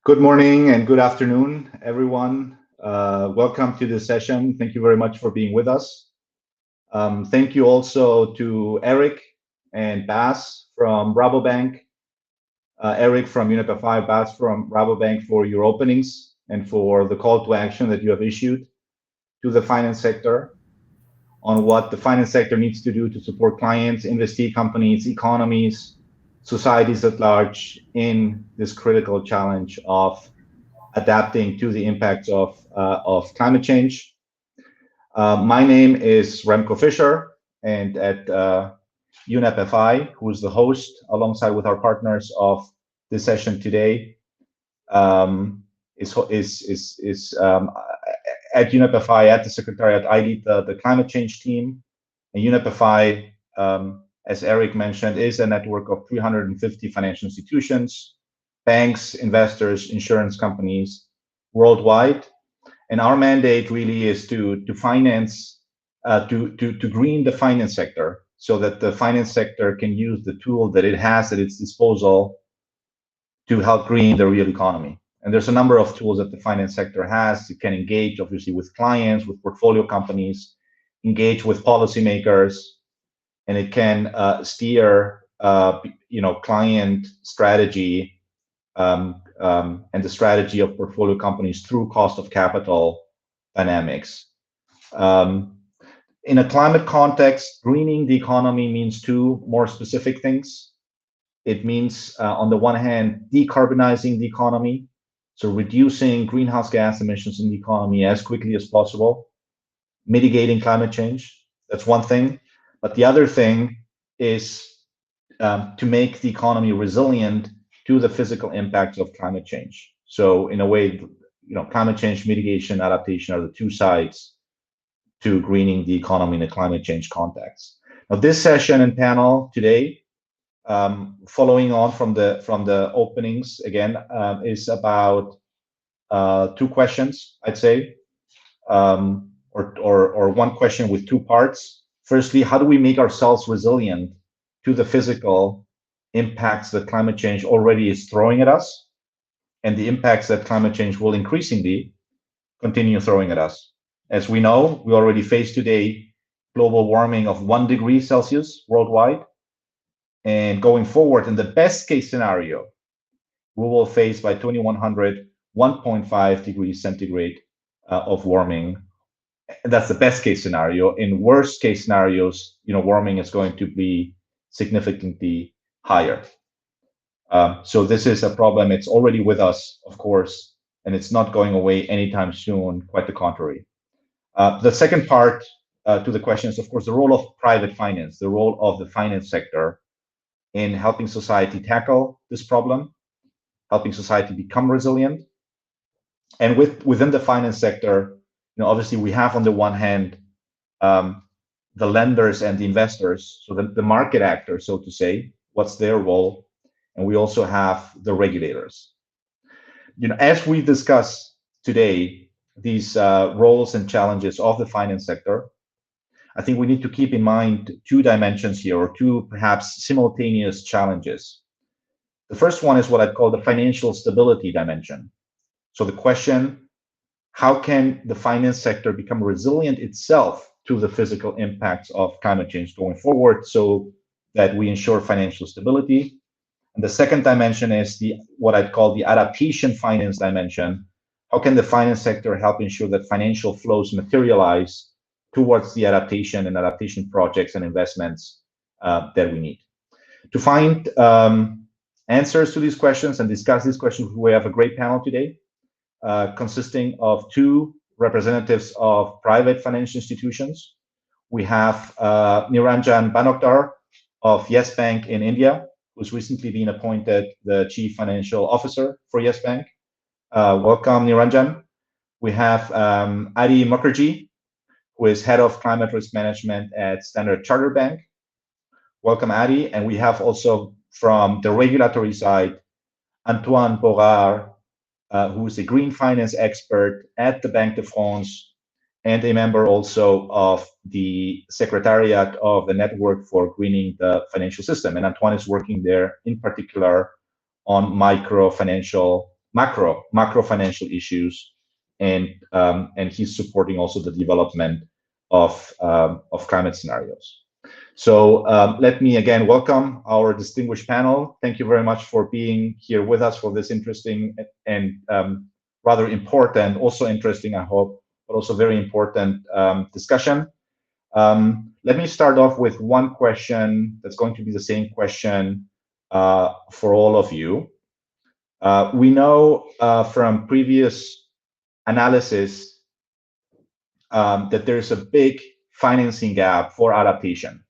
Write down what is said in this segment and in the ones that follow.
Good morning and good afternoon, everyone. Welcome to this session. Thank you very much for being with us. Thank you also to Eric and Bas from Rabobank, Eric from UNEP FI, Bas from Rabobank, for your openings and for the call to action that you have issued to the finance sector on what the finance sector needs to do to support clients, investee companies, economies, societies at large in this critical challenge of adapting to the impacts of climate change. My name is Remco Fischer, and at UNEP FI, who is the host alongside with our partners of this session today, at UNEP FI, at the Secretariat, I lead the climate change team. And UNEP FI, as Eric mentioned, is a network of 350 financial institutions, banks, investors, insurance companies worldwide. And our mandate really is to finance, to green the finance sector so that the finance sector can use the tool that it has at its disposal to help green the real economy. And there's a number of tools that the finance sector has. It can engage, obviously, with clients, with portfolio companies, engage with policymakers, and it can steer, client strategy and the strategy of portfolio companies through cost of capital dynamics. In a climate context, greening the economy means two more specific things. It means, on the one hand, decarbonizing the economy, so reducing greenhouse gas emissions in the economy as quickly as possible, mitigating climate change. That's one thing. But the other thing is to make the economy resilient to the physical impacts of climate change. So in a way, climate change mitigation, adaptation are the two sides to greening the economy in a climate change context. Now, this session and panel today, following on from the openings again, is about two questions, I'd say, or one question with two parts. Firstly, how do we make ourselves resilient to the physical impacts that climate change already is throwing at us, and the impacts that climate change will increasingly continue throwing at us? As we know, we already face today global warming of 1 degree Celsius worldwide. And going forward, in the best case scenario, we will face by 2100, 1.5 degrees centigrade of warming. That's the best case scenario. In worst case scenarios, warming is going to be significantly higher. So this is a problem. It's already with us, of course, and it's not going away anytime soon, quite the contrary. The second part to the question is, of course, the role of private finance, the role of the finance sector in helping society tackle this problem, helping society become resilient. And within the finance sector, obviously we have on the one hand the lenders and the investors, so the market actors, so to say, what's their role, and we also have the regulators. As we discuss today these roles and challenges of the finance sector, I think we need to keep in mind two dimensions here, or two perhaps simultaneous challenges. The first one is what I'd call the financial stability dimension. So the question, how can the finance sector become resilient itself to the physical impacts of climate change going forward so that we ensure financial stability? And the second dimension is what I'd call the adaptation finance dimension. How can the finance sector help ensure that financial flows materialize towards the adaptation projects and investments that we need? To find answers to these questions and discuss these questions, we have a great panel today, consisting of two representatives of private financial institutions. We have Niranjan Banodkar of Yes Bank in India, who's recently been appointed the Chief Financial Officer for Yes Bank. Welcome, Niranjan. We have Adi Mukherjee, who is Head of Climate Risk Management at Standard Chartered Bank. Welcome, Adi. And we have also from the regulatory side, Antoine Boirard, who is a green finance expert at the Banque de France and a member also of the Secretariat of the Network for Greening the Financial System. And Antoine is working there in particular on macro financial issues, and he's supporting also the development of climate scenarios. So let me again welcome our distinguished panel. Thank you very much for being here with us for this interesting and rather important, also interesting, I hope, but also very important discussion. Let me start off with one question that's going to be the same question for all of you. We know from previous analysis that there's a big financing gap for adaptation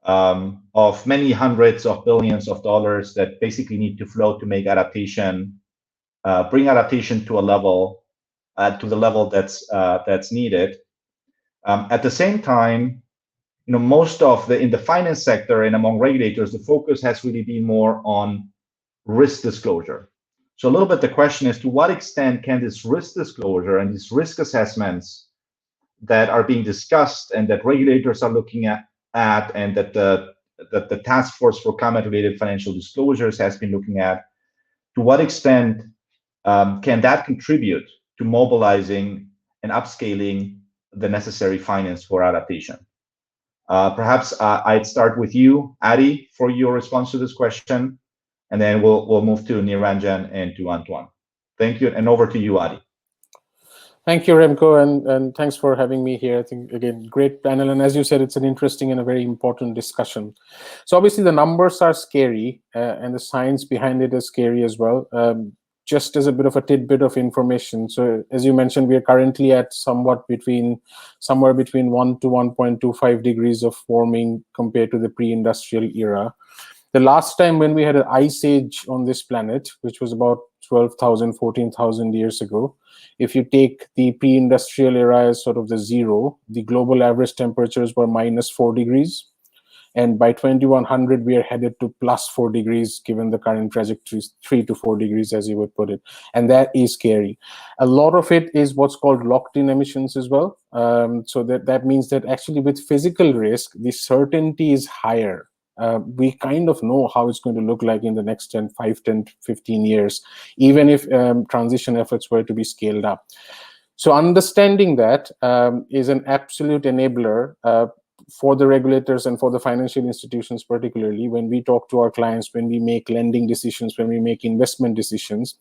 of many hundreds of billions of dollars that basically need to flow to make adaptation, bring adaptation to a level, to the level that's needed. At the same time, most of in the finance sector and among regulators, the focus has really been more on risk disclosure. So a little bit the question is, to what extent can this risk disclosure and these risk assessments that are being discussed and that regulators are looking at and that the Task Force for Climate-Related Financial Disclosures has been looking at, to what extent can that contribute to mobilizing and upscaling the necessary finance for adaptation? Perhaps I'd start with you, Adi, for your response to this question, and then we'll move to Niranjan and to Antoine. Thank you, and over to you, Adi. Thank you, Remco, and thanks for having me here. I think, again, great panel, and as you said, it's an interesting and a very important discussion. So obviously the numbers are scary, and the science behind it is scary as well. Just as a bit of a tidbit of information, so as you mentioned, we are currently at somewhere between 1 to 1.25 degrees of warming compared to the pre-industrial era. The last time when we had an ice age on this planet, which was about 12,000, 14,000 years ago, if you take the pre-industrial era as sort of the zero, the global average temperatures were -4 degrees. And by 2100, we are headed to +4 degrees, given the current trajectories, 3 to 4 degrees, as you would put it. And that is scary. A lot of it is what's called locked-in emissions as well. So that means that actually with physical risk, the certainty is higher. We kind of know how it's going to look like in the next 5, 10, 15 years, even if transition efforts were to be scaled up. So understanding that is an absolute enabler for the regulators and for the financial institutions, particularly when we talk to our clients, when we make lending decisions, when we make investment decisions,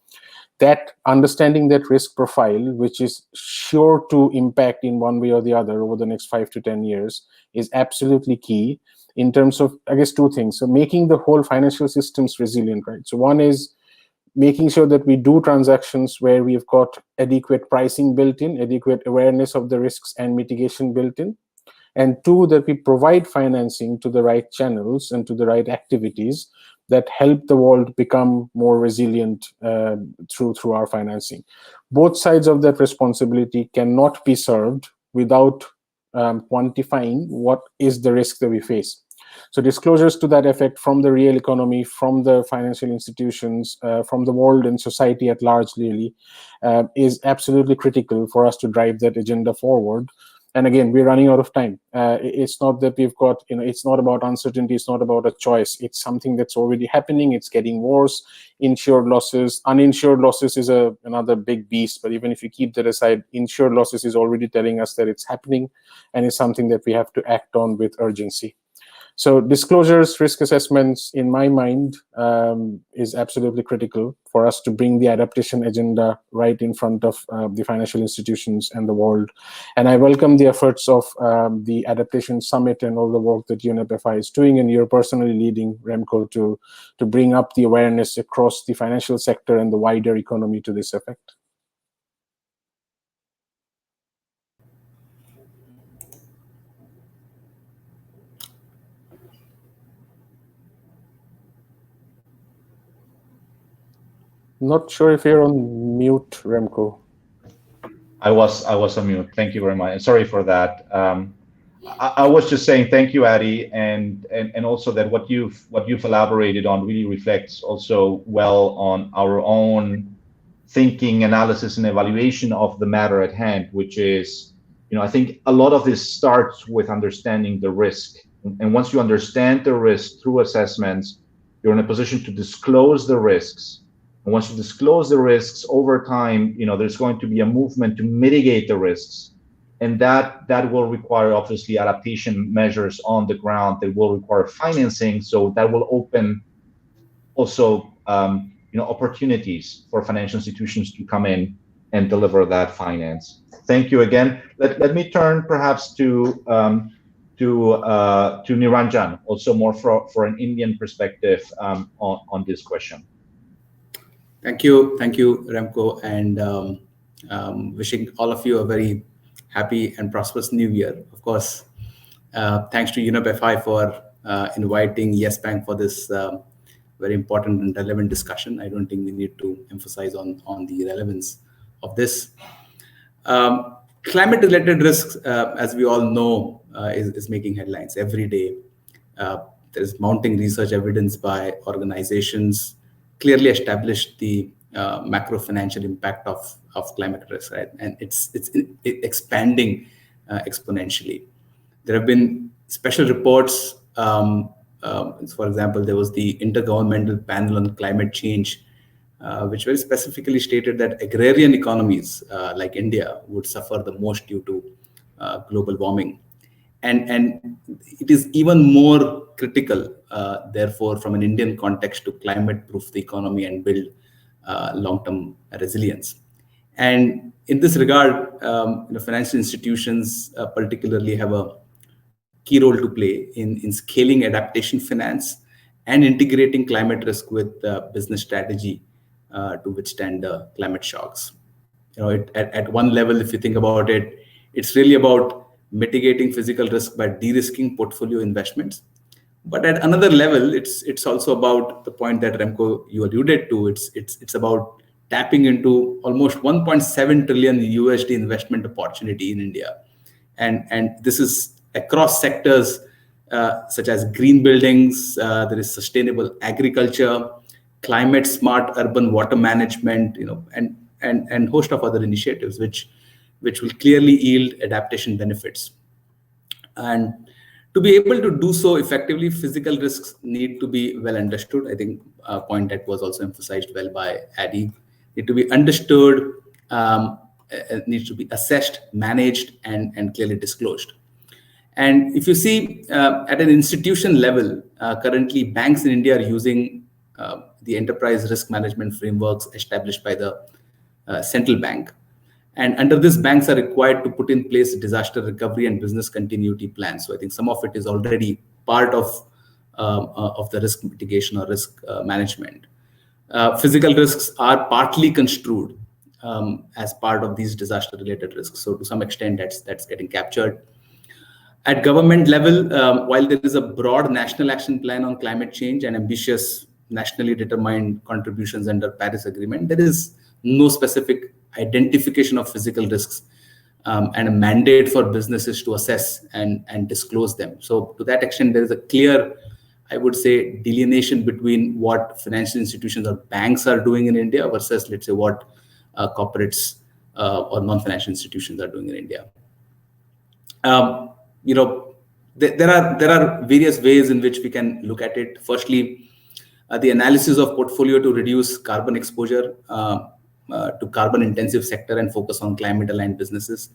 that understanding that risk profile, which is sure to impact in one way or the other over the next 5 to 10 years, is absolutely key in terms of, I guess, two things. So making the whole financial systems resilient, right? So one is making sure that we do transactions where we've got adequate pricing built in, adequate awareness of the risks and mitigation built in. And two, that we provide financing to the right channels and to the right activities that help the world become more resilient through our financing. Both sides of that responsibility cannot be served without quantifying what is the risk that we face. So disclosures to that effect from the real economy, from the financial institutions, from the world and society at large, really, is absolutely critical for us to drive that agenda forward. And again, we're running out of time. It's not that we've got, it's not about uncertainty. It's not about a choice. It's something that's already happening. It's getting worse. Insured losses, uninsured losses is another big beast. But even if you keep that aside, insured losses is already telling us that it's happening, and it's something that we have to act on with urgency. So disclosures, risk assessments, in my mind, is absolutely critical for us to bring the adaptation agenda right in front of the financial institutions and the world. And I welcome the efforts of the Adaptation Summit and all the work that UNEP FI is doing, and you're personally leading, Remco, to bring up the awareness across the financial sector and the wider economy to this effect. Not sure if you're on mute, Remco. I was on mute. Thank you very much. Sorry for that. I was just saying thank you, Adi, and also that what you've elaborated on really reflects also well on our own thinking, analysis, and evaluation of the matter at hand, which is I think a lot of this starts with understanding the risk. And once you understand the risk through assessments, you're in a position to disclose the risks. And once you disclose the risks over time, there's going to be a movement to mitigate the risks. And that will require obviously adaptation measures on the ground, that will require financing. So that will open also opportunities for financial institutions to come in and deliver that finance. Thank you again. Let me turn perhaps to Niranjan, also more for an Indian perspective on this question. Thank you, Remco, and wishing all of you a very happy and prosperous New Year. Of course, thanks to UNEP FI for inviting Yes Bank for this very important and relevant discussion. I don't think we need to emphasize on the relevance of this. Climate-related risks, as we all know, is making headlines every day. There is mounting research evidence by organizations clearly established the macro financial impact of climate risk, right? And it's expanding exponentially. There have been special reports. For example, there was the Intergovernmental Panel on Climate Change, which very specifically stated that agrarian economies like India would suffer the most due to global warming. And it is even more critical, therefore, from an Indian context to climate-proof the economy and build long-term resilience. And in this regard, financial institutions particularly have a key role to play in scaling adaptation finance and integrating climate risk with business strategy to withstand climate shocks. At one level, if you think about it, it's really about mitigating physical risk by de-risking portfolio investments. But at another level, it's also about the point that Remco you alluded to. It's about tapping into almost 1.7 trillion USD investment opportunity in India, and this is across sectors such as green buildings. There is sustainable agriculture, climate smart urban water management, and host of other initiatives which will clearly yield adaptation benefits. And to be able to do so effectively, physical risks need to be well understood. I think a point that was also emphasized well by Adi, need to be understood, needs to be assessed, managed, and clearly disclosed. And if you see at an institution level, currently banks in India are using the enterprise risk management frameworks established by the central bank. And under this, banks are required to put in place disaster recovery and business continuity plans. So I think some of it is already part of the risk mitigation or risk management. Physical risks are partly construed as part of these disaster-related risks. So to some extent, that's getting captured. At government level, while there is a broad national action plan on climate change and ambitious nationally determined contributions under Paris Agreement, there is no specific identification of physical risks and a mandate for businesses to assess and disclose them. So to that extent, there is a clear, I would say, delineation between what financial institutions or banks are doing in India versus, let's say, what corporates or non-financial institutions are doing in India. There are various ways in which we can look at it. Firstly, the analysis of portfolio to reduce carbon exposure to carbon intensive sector and focus on climate aligned businesses.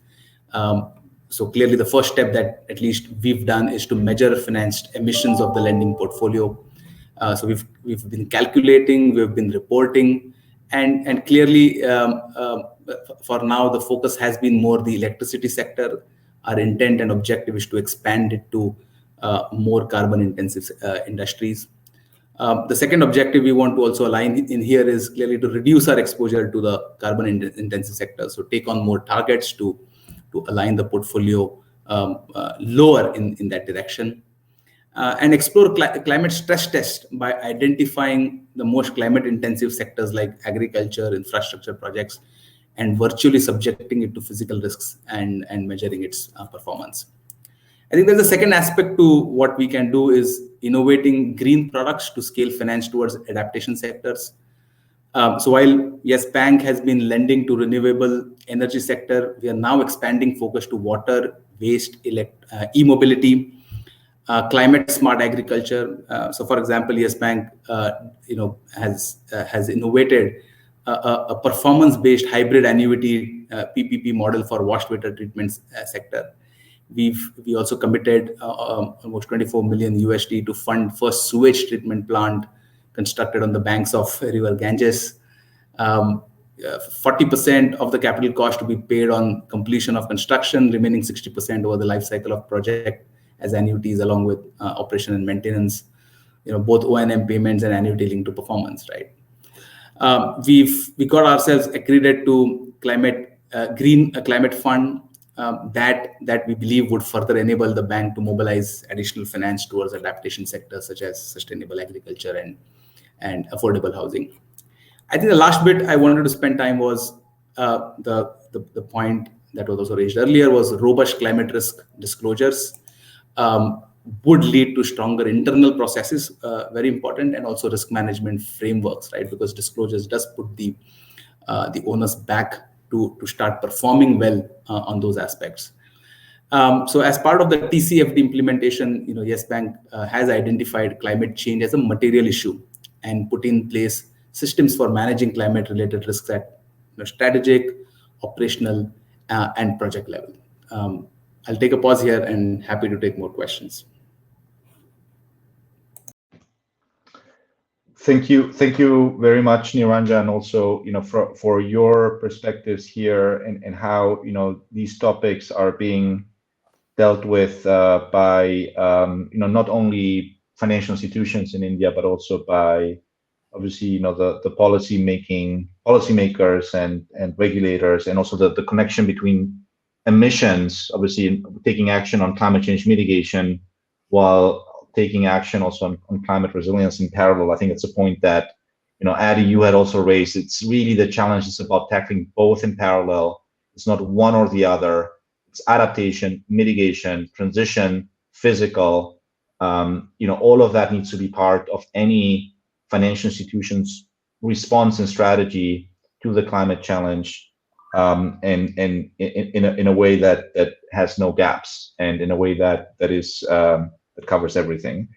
So clearly the first step that at least we've done is to measure financed emissions of the lending portfolio. So we've been calculating, we've been reporting, and clearly for now the focus has been more the electricity sector. Our intent and objective is to expand it to more carbon intensive industries. The second objective we want to also align in here is clearly to reduce our exposure to the carbon intensive sector. So take on more targets to align the portfolio lower in that direction. And explore climate stress test by identifying the most climate intensive sectors like agriculture, infrastructure projects, and virtually subjecting it to physical risks and measuring its performance. I think there's a second aspect to what we can do is innovating green products to scale finance towards adaptation sectors. So while yes, Banque has been lending to renewable energy sector, we are now expanding focus to water, waste, e-mobility, climate smart agriculture. So for example, yes, Banque has innovated a performance-based hybrid annuity PPP model for wastewater treatment sector. We also committed almost 24 million USD to fund first sewage treatment plant constructed on the banks of river Ganges. 40% of the capital cost to be paid on completion of construction, remaining 60% over the life cycle of project as annuities, along with operation and maintenance. Both O&M payments and annuity linked to performance. Right. We got ourselves accredited to green climate fund that we believe would further enable the bank to mobilize additional finance towards adaptation sectors such as sustainable agriculture and affordable housing. I think the last bit I wanted to spend time was the point that was also raised earlier was robust climate risk disclosures would lead to stronger internal processes, very important, and also risk management frameworks, right? Because disclosures does put the onus back to start performing well on those aspects. So as part of the TCFD implementation, Yes Bank has identified climate change as a material issue and put in place systems for managing climate-related risks at strategic, operational, and project level. I'll take a pause here and happy to take more questions. Thank you very much, Niranjan, also for your perspectives here and how these topics are being dealt with by not only financial institutions in India but also by obviously the policymakers and regulators, and also the connection between emissions, obviously taking action on climate change mitigation while taking action also on climate resilience in parallel. I think it's a point that, Adi, you had also raised. It's really the challenge is about tackling both in parallel. It's not one or the other. It's adaptation, mitigation, transition, physical. All of that needs to be part of any financial institution's response and strategy to the climate challenge, and in a way that has no gaps, and in a way that covers everything.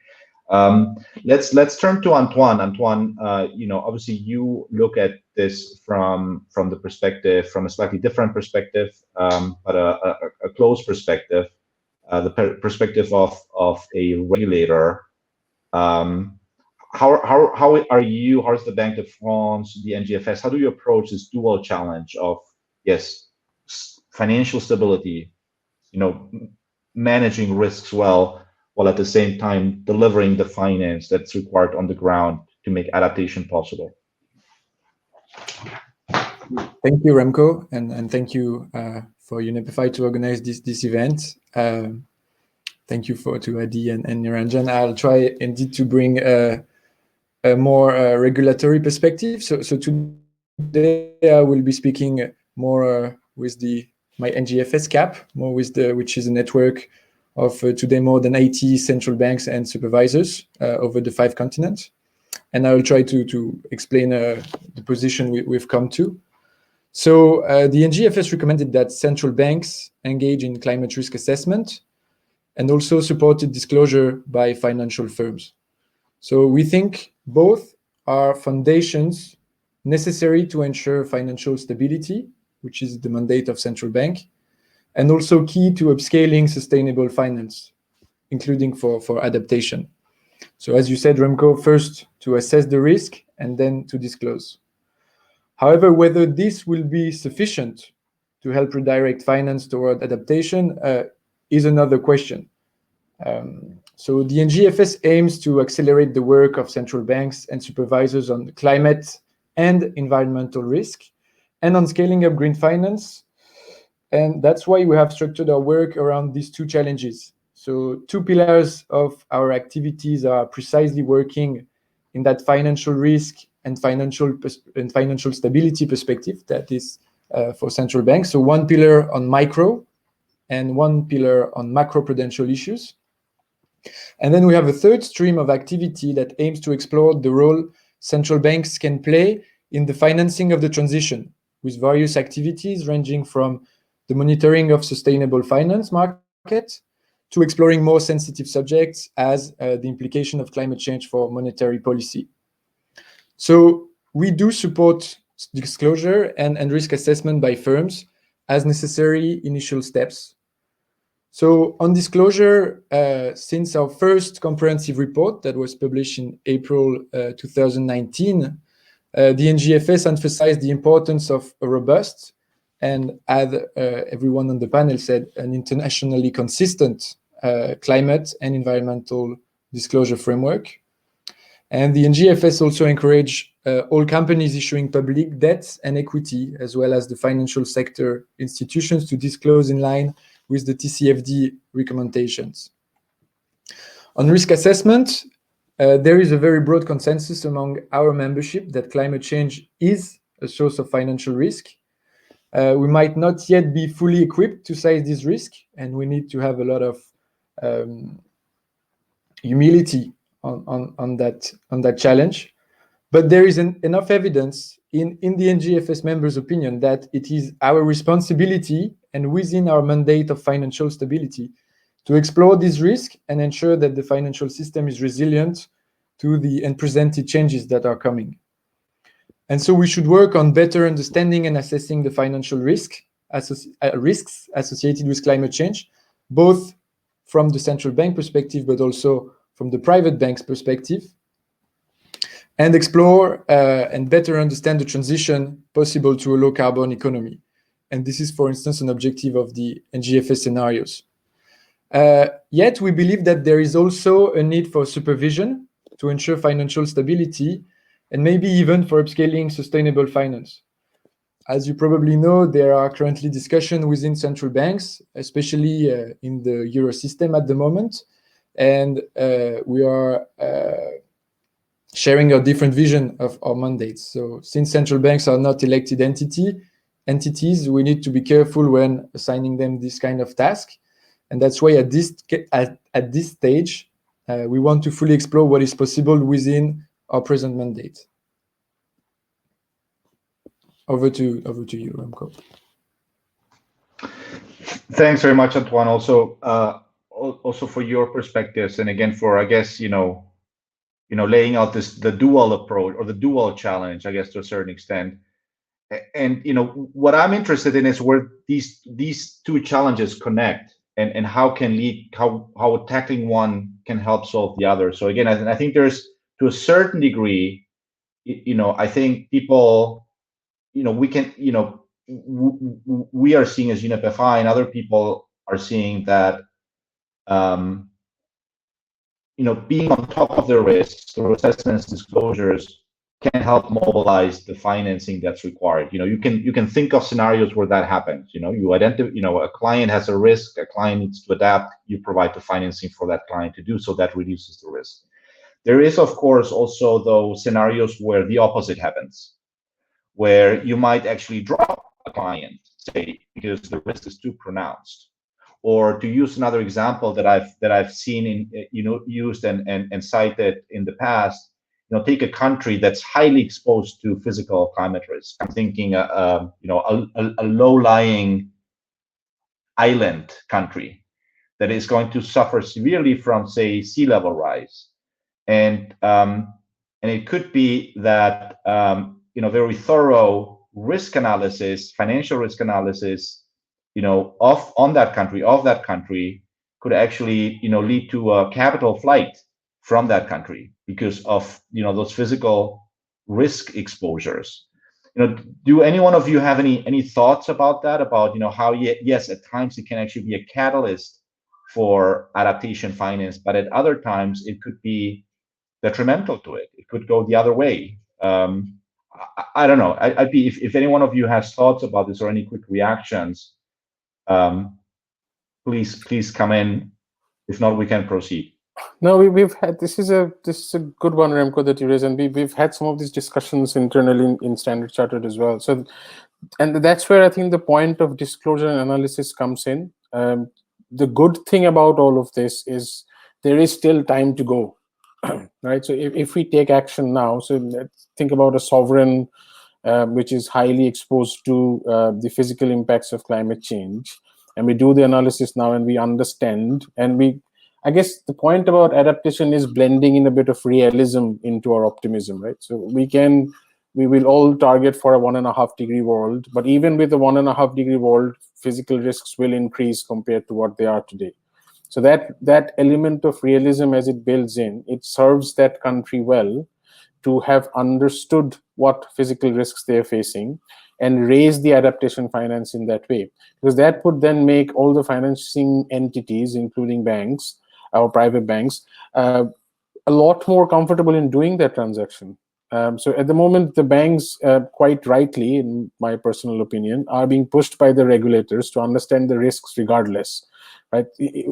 Let's turn to Antoine. Antoine, obviously you look at this from a slightly different perspective, but a close perspective, the perspective of a regulator. How is the Banque de France, the NGFs, how do you approach this dual challenge of, yes, financial stability, managing risks well, while at the same time delivering the finance that's required on the ground to make adaptation possible? Thank you, Remco, and thank you for UNEP FI to organize this event. Thank you to Adi and Niranjan. I'll try indeed to bring a more regulatory perspective. So today I will be speaking more with my NGFs cap, more with which is a network of today more than 80 central banks and supervisors over the 5 continents. And I will try to explain the position we've come to. So the NGFS recommended that central banks engage in climate risk assessment and also supported disclosure by financial firms. So we think both are foundations necessary to ensure financial stability, which is the mandate of central bank, and also key to upscaling sustainable finance, including for adaptation. So as you said, Remco, first to assess the risk and then to disclose. However, whether this will be sufficient to help redirect finance toward adaptation is another question. So the NGFS aims to accelerate the work of central banks and supervisors on climate and environmental risk and on scaling up green finance. And that's why we have structured our work around these 2 challenges. So 2 pillars of our activities are precisely working in that financial risk and financial stability perspective that is for central banks. So 1 pillar on micro and 1 pillar on macroprudential issues. And then we have a 3rd stream of activity that aims to explore the role central banks can play in the financing of the transition, with various activities ranging from the monitoring of sustainable finance market to exploring more sensitive subjects as the implication of climate change for monetary policy. So we do support disclosure and risk assessment by firms as necessary initial steps. So on disclosure, since our first comprehensive report that was published in April 2019, the NGFs emphasized the importance of a robust and, as everyone on the panel said, an internationally consistent climate and environmental disclosure framework. And the NGFs also encourage all companies issuing public debts and equity, as well as the financial sector institutions, to disclose in line with the TCFD recommendations. On risk assessment, there is a very broad consensus among our membership that climate change is a source of financial risk. We might not yet be fully equipped to size this risk, and we need to have a lot of humility on that challenge. But there is enough evidence in the NGFS members' opinion that it is our responsibility and within our mandate of financial stability to explore this risk and ensure that the financial system is resilient to the unprecedented changes that are coming. And so we should work on better understanding and assessing the financial risks associated with climate change, both from the central bank perspective, but also from the private bank's perspective, and explore and better understand the transition possible to a low carbon economy. And this is, for instance, an objective of the NGFS scenarios. Yet we believe that there is also a need for supervision to ensure financial stability, and maybe even for upscaling sustainable finance. As you probably know, there are currently discussions within central banks, especially in the Euro system at the moment, and we are sharing a different vision of our mandates. So since central banks are not elected entities, we need to be careful when assigning them this kind of task. And that's why at this stage, we want to fully explore what is possible within our present mandate. Over to you, Remco. Thanks very much, Antoine. Also for your perspectives, and again for, I guess, laying out the dual approach or the dual challenge, I guess, to a certain extent. And what I'm interested in is where these two challenges connect, and how tackling one can help solve the other. So again, I think there's, to a certain degree, I think people, we can, we are seeing as UNEP FI, and other people are seeing that, being on top of the risks through assessments, disclosures, can help mobilize the financing that's required. You can think of scenarios where that happens. You identify, a client has a risk, a client needs to adapt, you provide the financing for that client to do so. That reduces the risk. There is, of course, also those scenarios where the opposite happens, where you might actually drop a client, say, because the risk is too pronounced. Or to use another example that I've seen used and cited in the past, take a country that's highly exposed to physical climate risk. I'm thinking a low-lying island country that is going to suffer severely from, say, sea level rise, and it could be that very thorough risk analysis, financial risk analysis, of that country could actually lead to a capital flight from that country because of those physical risk exposures. Do any one of you have any thoughts about that? About how yes, at times it can actually be a catalyst for adaptation finance, but at other times it could be detrimental to it. It could go the other way. I don't know. I'd be, if any one of you has thoughts about this or any quick reactions, please come in. If not, we can proceed. No, we've had, this is a good one, Remco, that you raised, and we've had some of these discussions internally in Standard Chartered as well. So, and that's where I think the point of disclosure and analysis comes in. The good thing about all of this is there is still time to go, right? So if we take action now, so let's think about a sovereign which is highly exposed to the physical impacts of climate change, and we do the analysis now and we understand, and I guess the point about adaptation is blending in a bit of realism into our optimism, right? So we will all target for a 1.5 degree world, but even with the 1.5 degree world, physical risks will increase compared to what they are today. So that element of realism, as it builds in, it serves that country well to have understood what physical risks they're facing and raise the adaptation finance in that way. Because that would then make all the financing entities, including banks, or private banks, a lot more comfortable in doing that transaction. So at the moment, the banks, quite rightly, in my personal opinion, are being pushed by the regulators to understand the risks regardless. Right?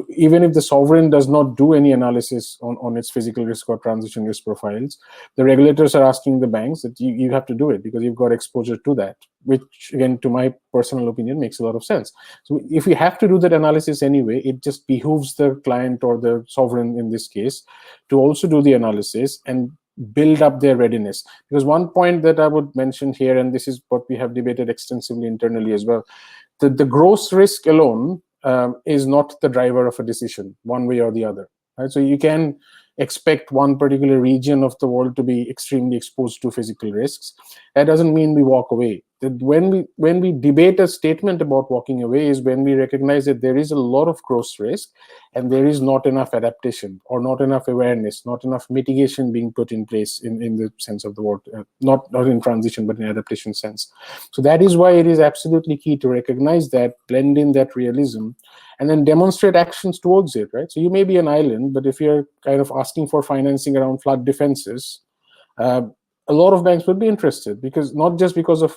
Even if the sovereign does not do any analysis on its physical risk or transition risk profiles, the regulators are asking the banks that you have to do it because you've got exposure to that, which, again, to my personal opinion, makes a lot of sense. So if we have to do that analysis anyway, it just behooves the client or the sovereign in this case to also do the analysis and build up their readiness. Because one point that I would mention here, and this is what we have debated extensively internally as well, the gross risk alone is not the driver of a decision, one way or the other. Right? So you can expect one particular region of the world to be extremely exposed to physical risks. That doesn't mean we walk away. When we debate a statement about walking away is when we recognize that there is a lot of gross risk and there is not enough adaptation or not enough awareness, not enough mitigation being put in place in the sense of the word, not in transition, but in adaptation sense. So that is why it is absolutely key to recognize that, blend in that realism, and then demonstrate actions towards it, right? So you may be an island, but if you're kind of asking for financing around flood defenses, a lot of banks would be interested, because not just because of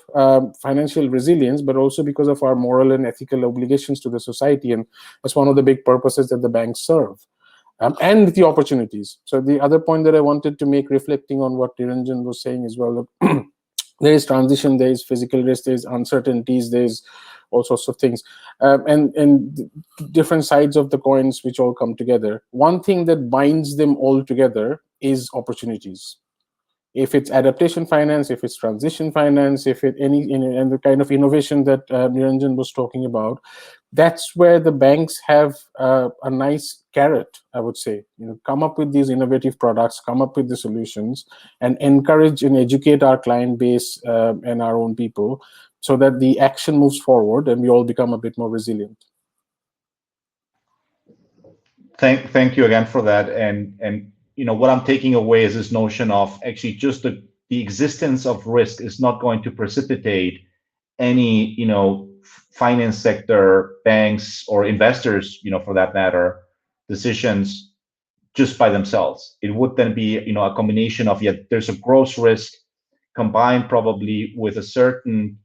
financial resilience, but also because of our moral and ethical obligations to the society. And that's one of the big purposes that the banks serve, and the opportunities. So the other point that I wanted to make, reflecting on what Niranjan was saying as well, there is transition, there is physical risk, there is uncertainties, there is all sorts of things, and different sides of the coins which all come together. One thing that binds them all together is opportunities. If it's adaptation finance, if it's transition finance, if it and the kind of innovation that Niranjan was talking about, that's where the banks have a nice carrot, I would say. Come up with these innovative products, come up with the solutions, and encourage and educate our client base and our own people, so that the action moves forward and we all become a bit more resilient. Thank you again for that. And what I'm taking away is this notion of actually just the existence of risk is not going to precipitate any finance sector, banks, or investors, for that matter, decisions just by themselves. It would then be a combination of, there's a gross risk combined probably with a certain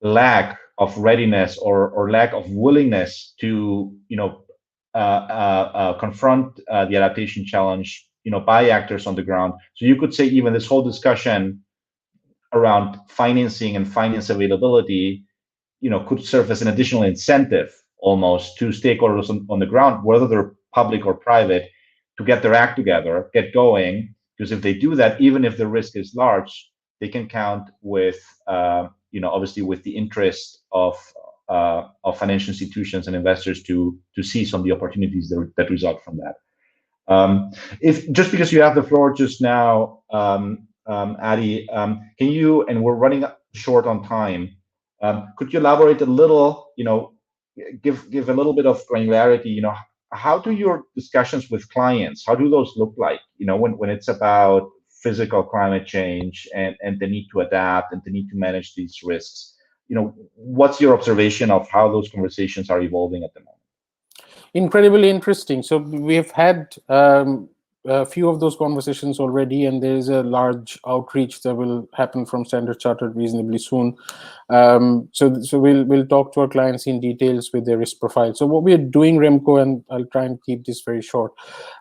lack of readiness or lack of willingness to confront the adaptation challenge by actors on the ground. So you could say even this whole discussion around financing and finance availability could serve as an additional incentive almost to stakeholders on the ground, whether they're public or private, to get their act together, get going, because if they do that, even if the risk is large, they can count with obviously with the interest of financial institutions and investors to seize on the opportunities that result from that. If just because you have the floor just now, Adi, can you, and we're running short on time, could you elaborate a little, give a little bit of granularity, how do your discussions with clients, how do those look like, when it's about physical climate change and the need to adapt and the need to manage these risks? What's your observation of how those conversations are evolving at the moment? Incredibly interesting. So we've had a few of those conversations already, and there is a large outreach that will happen from Standard Chartered reasonably soon. So we'll talk to our clients in details with their risk profile. So what we're doing, Remco, and I'll try and keep this very short,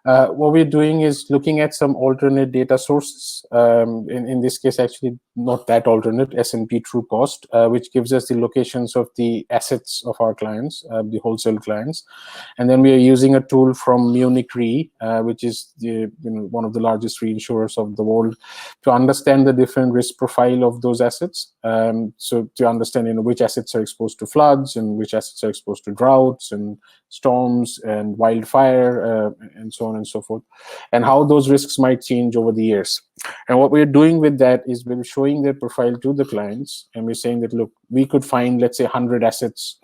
what we're doing is looking at some alternate data sources. In this case, actually not that alternate, S&P True Cost, which gives us the locations of the assets of our clients, the wholesale clients. And then we are using a tool from Munich Re, which is the one of the largest reinsurers of the world, to understand the different risk profile of those assets. So to understand, which assets are exposed to floods and which assets are exposed to droughts and storms and wildfire and so on and so forth, and how those risks might change over the years. And what we're doing with that is we're showing their profile to the clients, and we're saying that, look, we could find, let's say, 100 assets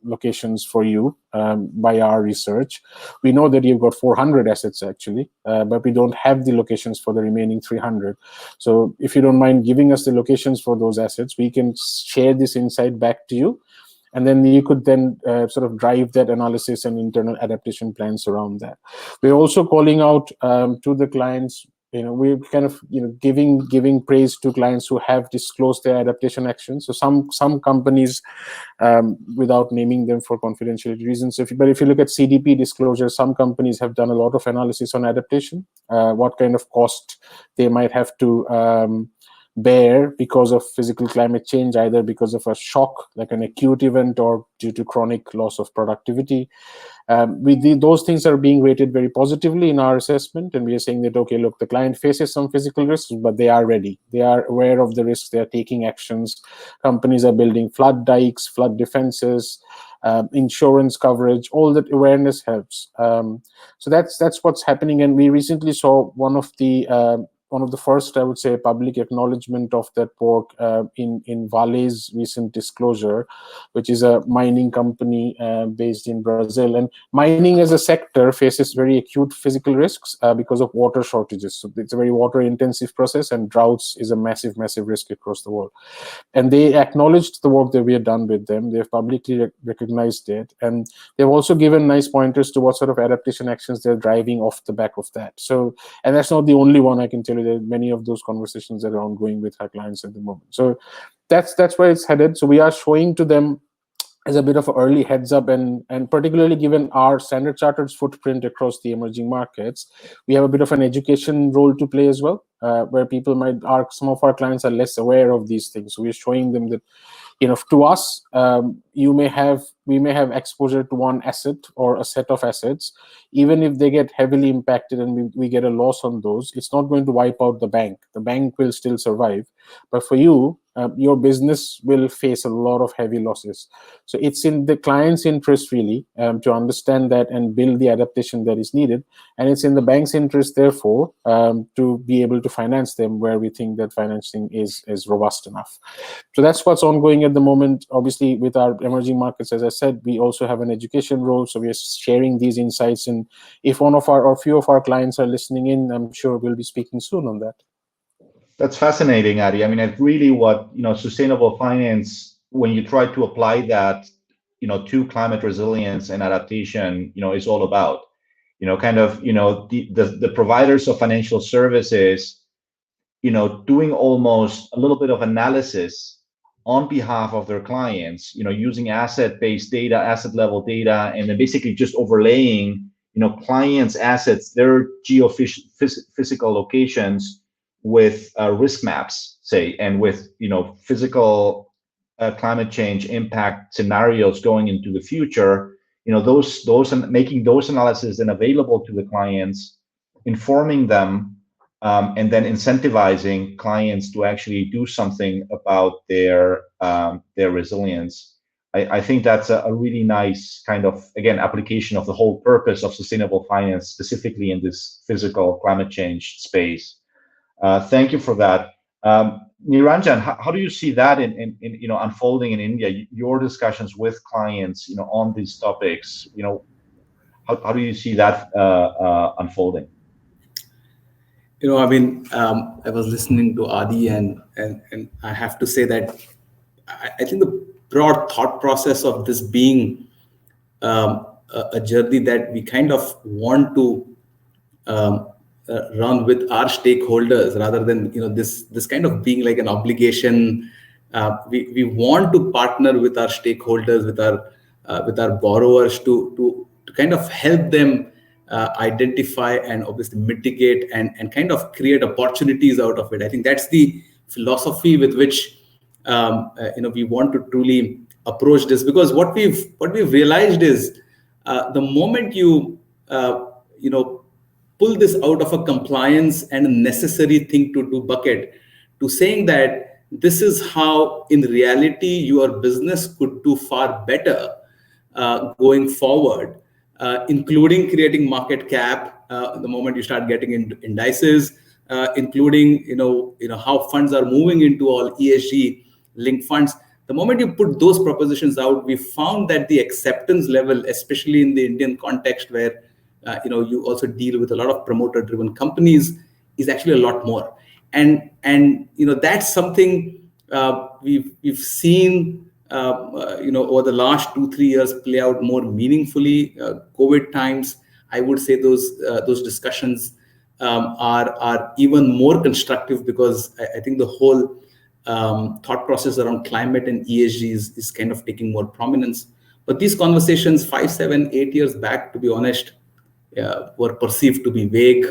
locations for you by our research. We know that you've got 400 assets actually, but we don't have the locations for the remaining 300. So if you don't mind giving us the locations for those assets, we can share this insight back to you. And then you could then sort of drive that analysis and internal adaptation plans around that. We're also calling out to the clients, we're kind of giving praise to clients who have disclosed their adaptation actions. So some companies, without naming them for confidentiality reasons, but if you look at CDP disclosure, some companies have done a lot of analysis on adaptation, what kind of cost they might have to bear because of physical climate change, either because of a shock, like an acute event, or due to chronic loss of productivity. Those things are being rated very positively in our assessment, and we are saying that, okay, look, the client faces some physical risks, but they are ready. They are aware of the risks. They are taking actions. Companies are building flood dikes, flood defenses, insurance coverage. All that awareness helps. So that's what's happening. And we recently saw one of the first, I would say, public acknowledgement of that work in Vale's recent disclosure, which is a mining company based in Brazil. And mining as a sector faces very acute physical risks because of water shortages. So it's a very water-intensive process, and droughts is a massive, massive risk across the world. And they acknowledged the work that we have done with them. They've publicly recognized it. And they've also given nice pointers to what sort of adaptation actions they're driving off the back of that. So, and that's not the only one, I can tell you. There are many of those conversations that are ongoing with our clients at the moment. So that's where it's headed. So we are showing to them as a bit of an early heads up, and particularly given our Standard Chartered's footprint across the emerging markets, we have a bit of an education role to play as well, where people might, some of our clients are less aware of these things. So we're showing them that, to us, we may have exposure to one asset or a set of assets. Even if they get heavily impacted and we get a loss on those, it's not going to wipe out the bank. The bank will still survive. But for you, your business will face a lot of heavy losses. So it's in the client's interest, really, to understand that and build the adaptation that is needed. And it's in the bank's interest, therefore, to be able to finance them where we think that financing is robust enough. So that's what's ongoing at the moment. Obviously, with our emerging markets, as I said, we also have an education role. So we are sharing these insights. And if one of our or few of our clients are listening in, I'm sure we'll be speaking soon on that. That's fascinating, Adi. I mean, it's really what, sustainable finance, when you try to apply that, to climate resilience and adaptation, is all about, the providers of financial services, doing almost a little bit of analysis on behalf of their clients, using asset-based data, asset-level data, and then basically just overlaying, clients' assets, their geophysical locations with risk maps, say, and with physical climate change impact scenarios going into the future. Those and making those analyses then available to the clients, informing them, and then incentivizing clients to actually do something about their resilience. I think that's a really nice kind of, again, application of the whole purpose of sustainable finance, specifically in this physical climate change space. Thank you for that. Niranjan, how do you see that in unfolding in India? Your discussions with clients, on these topics, how do you see that unfolding? I was listening to Adi, and I have to say that I think the broad thought process of this being a journey that we kind of want to run with our stakeholders, rather than this kind of being like an obligation. We want to partner with our stakeholders, with our borrowers, to kind of help them identify and obviously mitigate and kind of create opportunities out of it. I think that's the philosophy with which we want to truly approach this, because what we've realized is the moment you pull this out of a compliance and a necessary thing to do bucket to saying that this is how in reality your business could do far better going forward, including creating market cap the moment you start getting into indices, including how funds are moving into all ESG linked funds. The moment you put those propositions out, we found that the acceptance level, especially in the Indian context where you also deal with a lot of promoter driven companies, is actually a lot more. And that's something we've seen over the last 2-3 years play out more meaningfully. COVID times, I would say those discussions are even more constructive, because I think the whole thought process around climate and ESG is kind of taking more prominence. But these conversations 5, 7, 8 years back, to be honest, were perceived to be vague.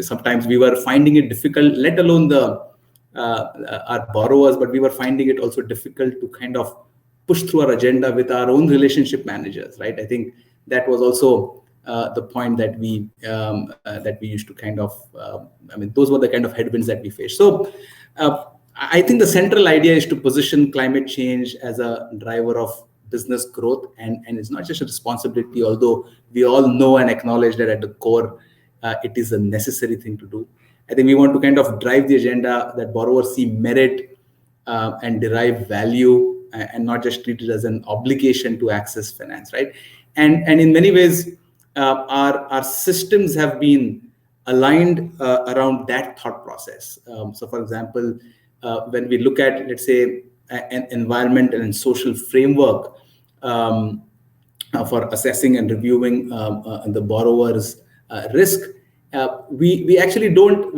Sometimes we were finding it difficult, let alone our borrowers, but we were finding it also difficult to kind of push through our agenda with our own relationship managers, right? I think that was also the point that we used to kind of, those were the kind of headwinds that we faced. So I think the central idea is to position climate change as a driver of business growth, and it's not just a responsibility, although we all know and acknowledge that at the core, it is a necessary thing to do. I think we want to kind of drive the agenda that borrowers see merit and derive value, and not just treat it as an obligation to access finance, right? And in many ways, our systems have been aligned around that thought process. So, for example, when we look at, let's say, an environmental and social framework for assessing and reviewing the borrower's risk, we actually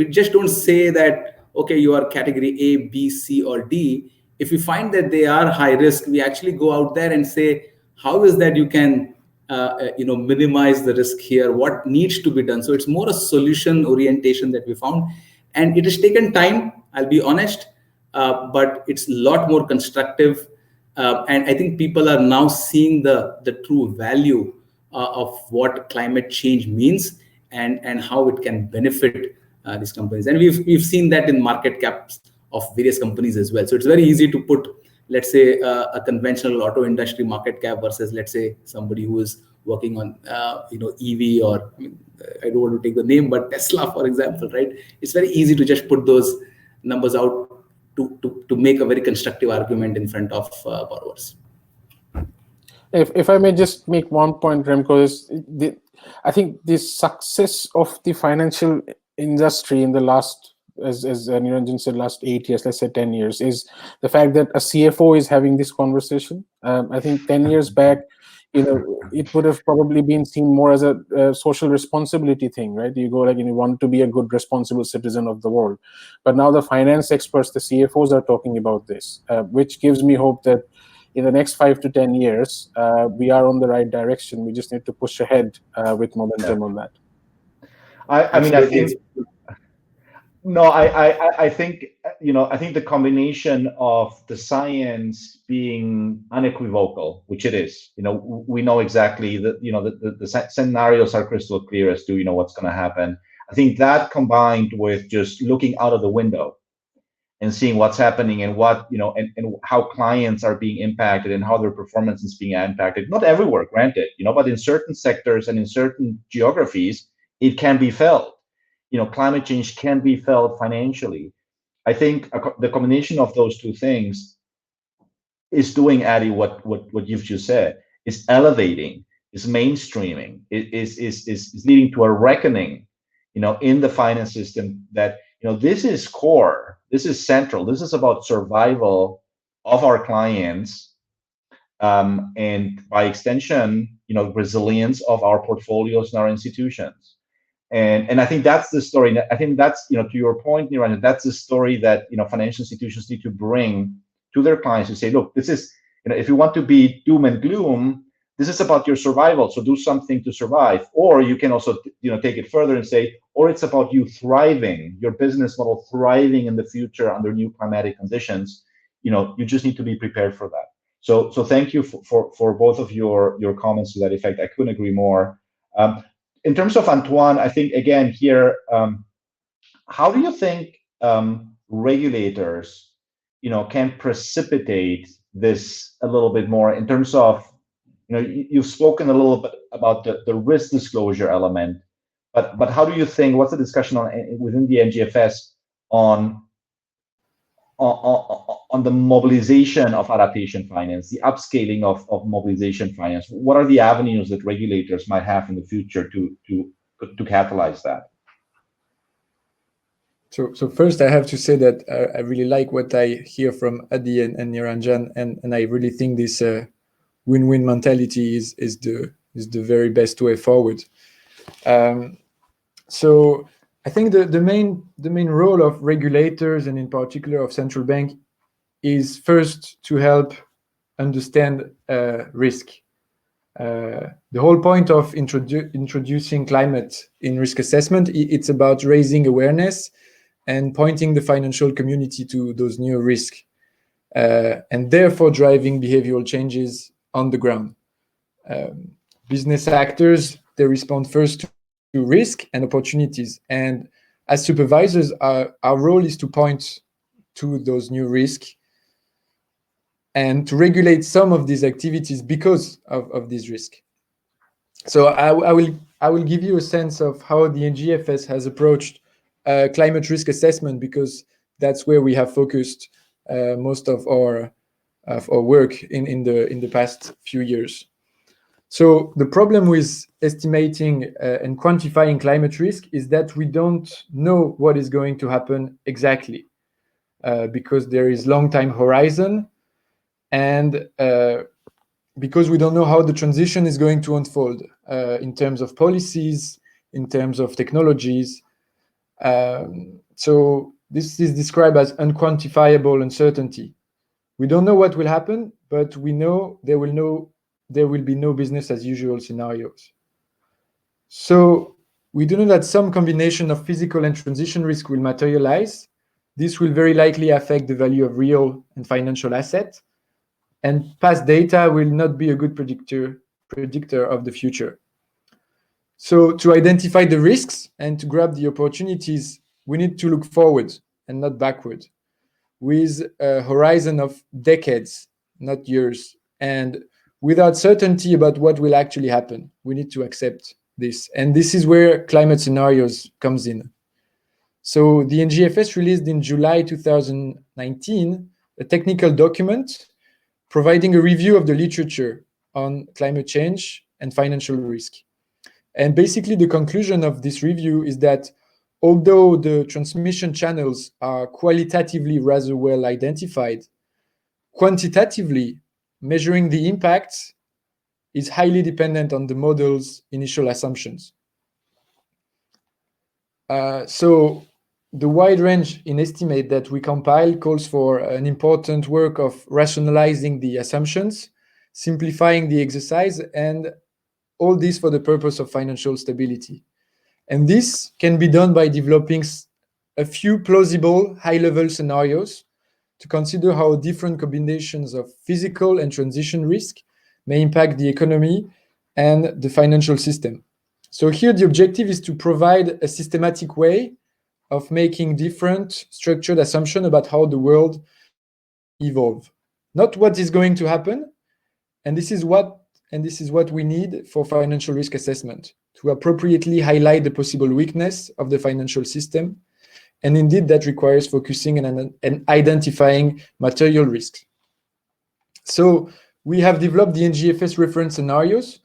just don't say that, okay, you are category A, B, C, or D. If we find that they are high risk, we actually go out there and say, how is that you can minimize the risk here? What needs to be done? So it's more a solution orientation that we found, and it has taken time, I'll be honest, but it's a lot more constructive. And I think people are now seeing the true value of what climate change means and how it can benefit these companies. And we've seen that in market caps of various companies as well. So it's very easy to put, let's say, a conventional auto industry market cap versus, let's say, somebody who is working on EV, or I don't want to take the name, but Tesla, for example, right? It's very easy to just put those numbers out to make a very constructive argument in front of borrowers. If I may just make one point, Remco, I think the success of the financial industry in the last, as Niranjan said, last 8 years, let's say 10 years, is the fact that a CFO is having this conversation. I think 10 years back, it would have probably been seen more as a social responsibility thing, right? You go like, you want to be a good, responsible citizen of the world. But now the finance experts, the CFOs, are talking about this, which gives me hope that in the next 5 to 10 years, we are on the right direction. We just need to push ahead with momentum on that. I think the combination of the science being unequivocal, which it is, we know exactly that, the scenarios are crystal clear as to, what's going to happen. I think that combined with just looking out of the window and seeing what's happening and what, and how clients are being impacted and how their performance is being impacted. Not everywhere, granted, but in certain sectors and in certain geographies, it can be felt. Climate change can be felt financially. I think the combination of those two things is doing, Adi, what you've just said, is elevating, is mainstreaming, is leading to a reckoning, in the finance system that, this is core, this is central, this is about survival of our clients, and by extension, resilience of our portfolios and our institutions. And I think that's the story. I think that's, to your point, Niranjan, that's the story that, financial institutions need to bring to their clients to say, look, this is, if you want to be doom and gloom, this is about your survival. So do something to survive. Or you can also, take it further and say, or it's about you thriving, your business model thriving in the future under new climatic conditions. You just need to be prepared for that. So thank you for both of your comments to that effect. I couldn't agree more. in terms of Antoine, I think again here, how do you think regulators, can precipitate this a little bit more in terms of, you've spoken a little bit about the risk disclosure element, but how do you think? What's the discussion within the NGFS on the mobilization of adaptation finance, the upscaling of mobilization finance? What are the avenues that regulators might have in the future to catalyze that? So first, I have to say that I really like what I hear from Adi and Niranjan, and I really think this win-win mentality is the very best way forward. So I think the main role of regulators, and in particular of central bank, is first to help understand risk. The whole point of introducing climate in risk assessment, it's about raising awareness and pointing the financial community to those new risks, and therefore driving behavioral changes on the ground. Business actors, they respond first to risk and opportunities, and as supervisors, our role is to point to those new risks and to regulate some of these activities because of this risk. So I will give you a sense of how the NGFS has approached climate risk assessment, because that's where we have focused most of our work in the past few years. So the problem with estimating and quantifying climate risk is that we don't know what is going to happen exactly, because there is long time horizon, and because we don't know how the transition is going to unfold in terms of policies, in terms of technologies. So this is described as unquantifiable uncertainty. We don't know what will happen, but we know there will be no business as usual scenarios. So we do know that some combination of physical and transition risk will materialize. This will very likely affect the value of real and financial assets, and past data will not be a good predictor of the future. So to identify the risks and to grab the opportunities, we need to look forward and not backward, with a horizon of decades, not years, and without certainty about what will actually happen. We need to accept this, and this is where climate scenarios comes in. So the NGFS released in July 2019 a technical document providing a review of the literature on climate change and financial risk. And basically the conclusion of this review is that although the transmission channels are qualitatively rather well identified, quantitatively measuring the impact is highly dependent on the model's initial assumptions. So the wide range in estimate that we compile calls for an important work of rationalizing the assumptions, simplifying the exercise, and all this for the purpose of financial stability. And this can be done by developing a few plausible high-level scenarios to consider how different combinations of physical and transition risk may impact the economy and the financial system. So here the objective is to provide a systematic way of making different structured assumptions about how the world evolve, not what is going to happen. And this is what we need for financial risk assessment, to appropriately highlight the possible weakness of the financial system. And indeed, that requires focusing and identifying material risks. So we have developed the NGFS reference scenarios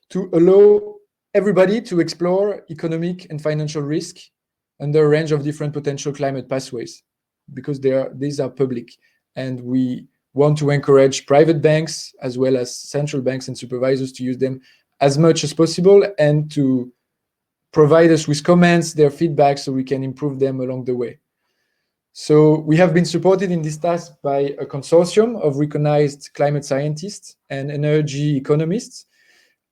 to allow everybody to explore economic and financial risk under a range of different potential climate pathways, because these are public, and we want to encourage private banks as well as central banks and supervisors to use them as much as possible, and to provide us with comments, their feedback, so we can improve them along the way. So we have been supported in this task by a consortium of recognized climate scientists and energy economists.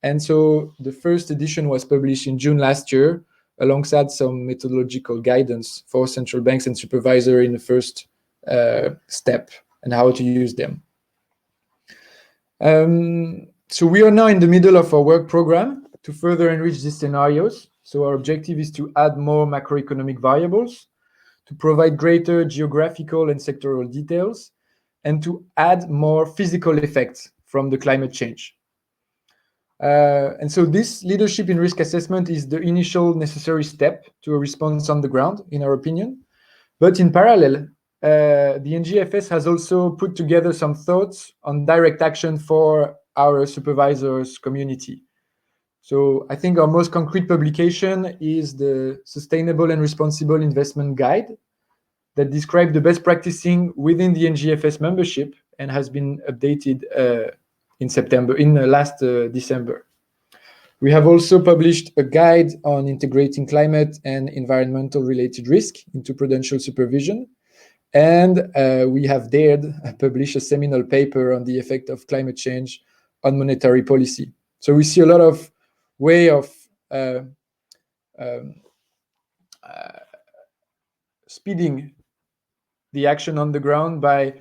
And so the first edition was published in June last year, alongside some methodological guidance for central banks and supervisor in the first step and how to use them. So we are now in the middle of our work program to further enrich these scenarios. So our objective is to add more macroeconomic variables, to provide greater geographical and sectoral details, and to add more physical effects from the climate change. And so this leadership in risk assessment is the initial necessary step to a response on the ground, in our opinion. But in parallel, the NGFS has also put together some thoughts on direct action for our supervisors community. So I think our most concrete publication is the Sustainable and Responsible Investment Guide that describes the best practicing within the NGFS membership and has been updated in last December. We have also published a guide on integrating climate and environmental related risk into prudential supervision. And we have dared publish a seminal paper on the effect of climate change on monetary policy. So we see a lot of way of speeding the action on the ground by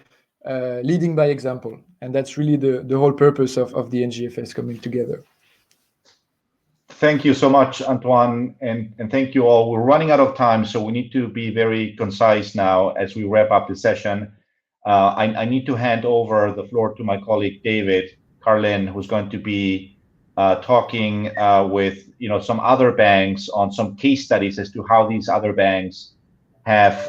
leading by example. And that's really the whole purpose of the NGFS coming together. Thank you so much, Antoine, and thank you all. We're running out of time, so we need to be very concise now as we wrap up the session. I need to hand over the floor to my colleague, David Carlin, who's going to be talking with some other banks on some case studies as to how these other banks have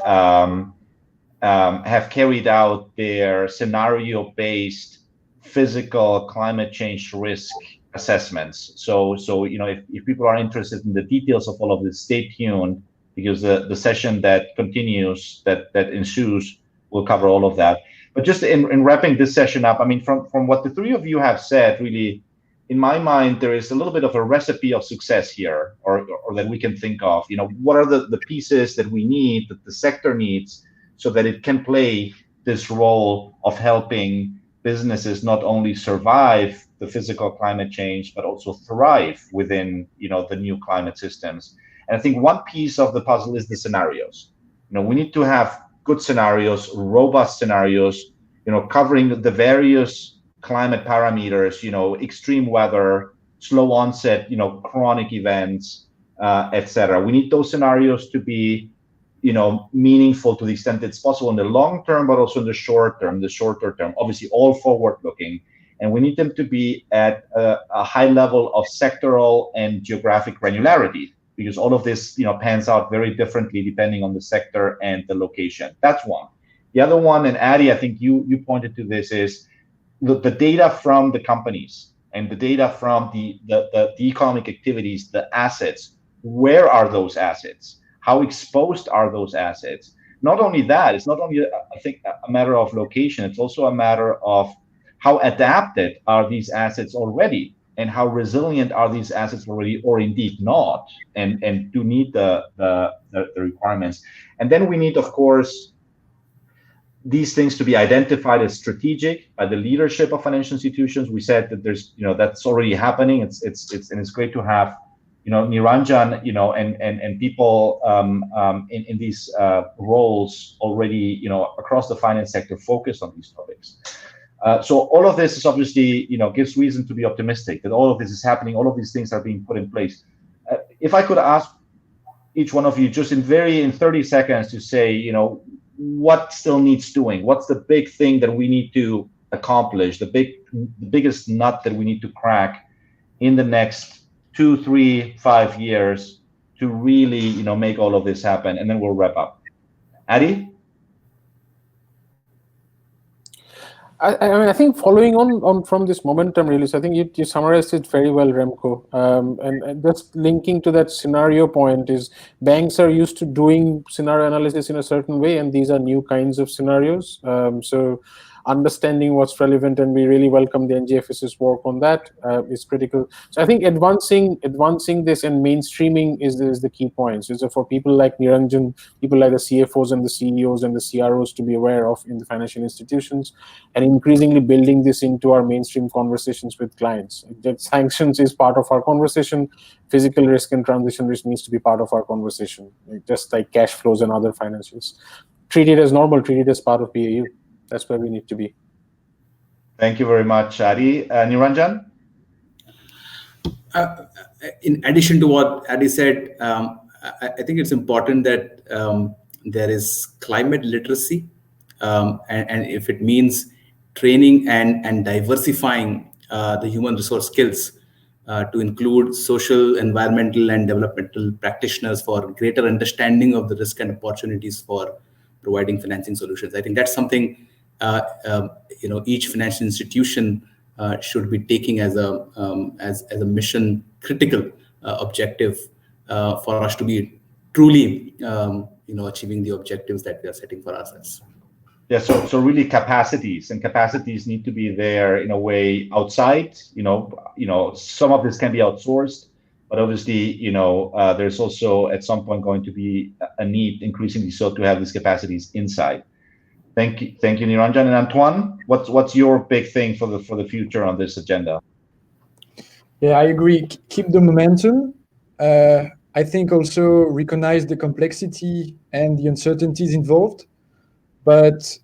carried out their scenario-based physical climate change risk assessments. So if people are interested in the details of all of this, stay tuned, because the session that continues, that ensues, will cover all of that. But just in wrapping this session up, I mean, from what the three of you have said, really, in my mind, there is a little bit of a recipe of success here, or that we can think of. What are the pieces that we need, that the sector needs, so that it can play this role of helping businesses not only survive the physical climate change, but also thrive within the new climate systems. And I think one piece of the puzzle is the scenarios. We need to have good scenarios, robust scenarios, covering the various climate parameters, extreme weather, slow onset, chronic events, etc. We need those scenarios to be meaningful to the extent it's possible in the long term, but also in the short term, obviously all forward looking. And we need them to be at a high level of sectoral and geographic granularity, because all of this pans out very differently depending on the sector and the location. That's one. The other one, and Adi, I think you pointed to this, is the data from the companies and the data from the economic activities, the assets. Where are those assets? How exposed are those assets? Not only that, it's not only, I think, a matter of location, it's also a matter of how adapted are these assets already, and how resilient are these assets already, or indeed not, and do need the requirements. And then we need, of course, these things to be identified as strategic by the leadership of financial institutions. We said that there's, that's already happening. It's great to have, Niranjan, and people in these roles already, across the finance sector focused on these topics. So all of this is obviously, gives reason to be optimistic that all of this is happening. All of these things are being put in place. If I could ask each one of you just in 30 seconds to say, what still needs doing? What's the big thing that we need to accomplish? The biggest nut that we need to crack in the next 2, 3, 5 years to really, make all of this happen, and then we'll wrap up. Adi? I think following on from this momentum release, I think you summarized it very well, Remco. And just linking to that scenario point is banks are used to doing scenario analysis in a certain way, and these are new kinds of scenarios. So understanding what's relevant, and we really welcome the NGFS's work on that, is critical. So I think advancing this and mainstreaming is the key point. So for people like Niranjan, people like the CFOs and the CEOs and the CROs to be aware of in the financial institutions, and increasingly building this into our mainstream conversations with clients. That sanctions is part of our conversation. Physical risk and transition risk needs to be part of our conversation, just like cash flows and other financials. Treat it as normal, treat it as part of BAU. That's where we need to be. Thank you very much, Adi. Niranjan? in addition to what Adi said, I think it's important that there is climate literacy, and if it means training and diversifying the human resource skills to include social, environmental, and developmental practitioners for greater understanding of the risk and opportunities for providing financing solutions. I think that's something each financial institution should be taking as a mission critical objective for us to be truly achieving the objectives that we are setting for ourselves. Yeah, so really capacities need to be there in a way outside. Some of this can be outsourced, but obviously, there's also at some point going to be a need, increasingly so, to have these capacities inside. Thank you, Niranjan. And Antoine, what's your big thing for the future on this agenda? Yeah, I agree. Keep the momentum. I think also recognize the complexity and the uncertainties involved. But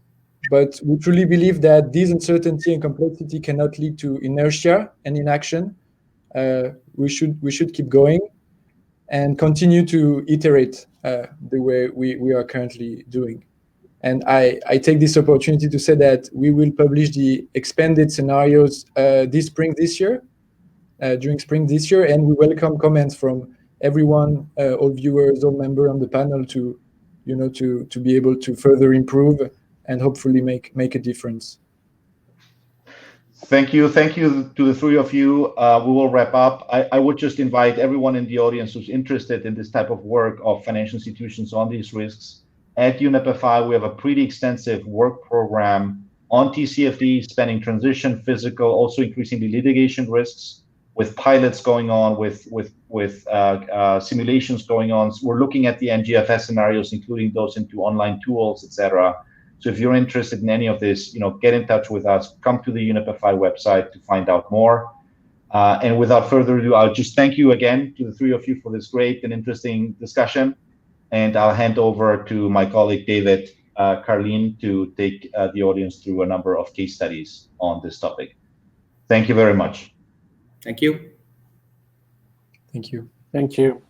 we truly believe that this uncertainty and complexity cannot lead to inertia and inaction. We should keep going and continue to iterate the way we are currently doing. And I take this opportunity to say that we will publish the expanded scenarios during spring this year, and we welcome comments from everyone, all viewers, all members on the panel to be able to further improve and hopefully make a difference. Thank you to the three of you. We will wrap up. I would just invite everyone in the audience who's interested in this type of work of financial institutions on these risks. At UNEP FI, we have a pretty extensive work program on TCFD, spanning transition, physical, also increasingly litigation risks, with pilots going on, with simulations going on. So we're looking at the NGFs scenarios, including those into online tools, etc. So if you're interested in any of this, get in touch with us. Come to the UNEP FI website to find out more. And without further ado, I'll just thank you again to the three of you for this great and interesting discussion. And I'll hand over to my colleague David Carlin to take the audience through a number of case studies on this topic. Thank you very much. Thank you. Thank you. Thank you.